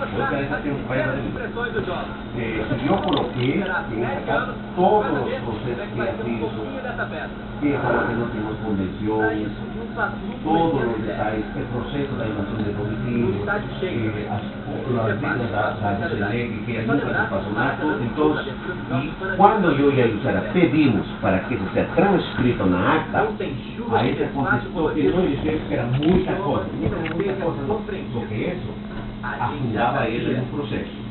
Outra essa tem um pai eu coloquei em essa casa todos os processos criativos, que não temos convenções, todos os detalhes, o processo da invasão de domicílio, as regras da CNEG, que nunca se passou nada. Então, e quando eu ia usar pedimos para que isso seja transcrito na acta, aí se contestou que nós dissemos que era muita coisa, não, porque isso afundava ele no processo.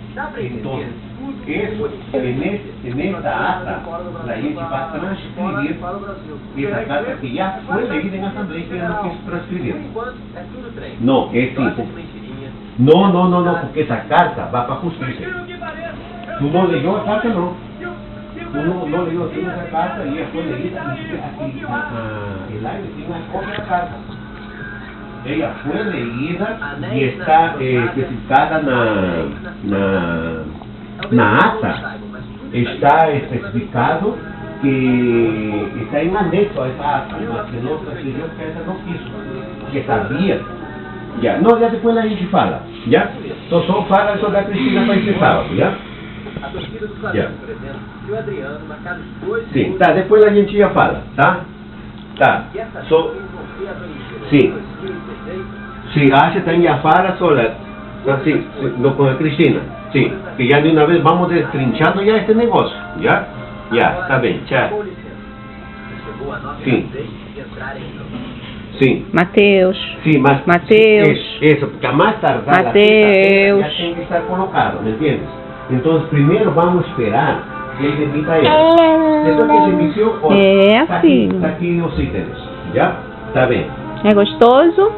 Então, nesta ata, a gente vai transcrever essa carta que já foi leída em Assembleia, que eu não quis transcrever. Não, é tipo. Não, porque essa carta vai para a Justiça. Tu não leu a carta, não. Tu não leu essa carta e já foi leída. Aqui, a Elaine tem uma cópia da carta. Ela foi leída e está especificada na ata, está especificado que está em anexo a essa ata, mas que não transferiu porque essa não quis, porque sabia. Já, não, já depois a gente fala, já? Então só fala sobre a Cristina para esse sábado, já? Já. Sim, tá, depois a gente já fala, tá? Tá, sim. Sim, acha que já fala sobre, assim, com a Cristina. Sim, que já de uma vez vamos destrinchando já este negócio, já? Já, tá bem, tchau. Sim. Sim. Matheus. Sim, mas... Matheus. Isso, porque a mais tardar Matheus. já tem que estar colocado, ¿me entiendes? Então, primeiro vamos esperar que ele emita ele. Depois que ele emitiu, assim. Tá aqui os itens, já? Tá bem. É gostoso?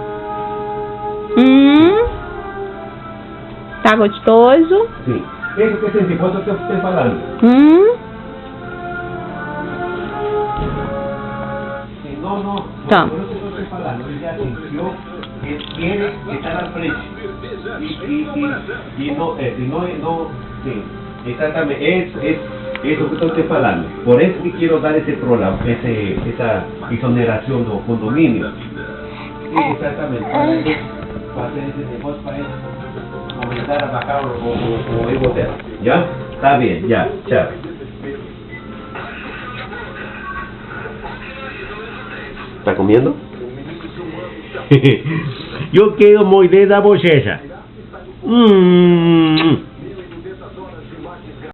Tá gostoso? Sim. Esse que tem depois que eu estou falando. Sim, não. Tá. Por isso que eu estou falando. Ele já sentiu que quer estar à frente. E não, sim. Exatamente. Isso que eu estou te falando. Por isso que quero dar esse programa, essa exoneração do condomínio. Exatamente. Para fazer esse negócio para ele aumentar a vaca o ego dela. Já? Tá bem, já. Tchau. Tá comendo? Eu quero morder da bochecha.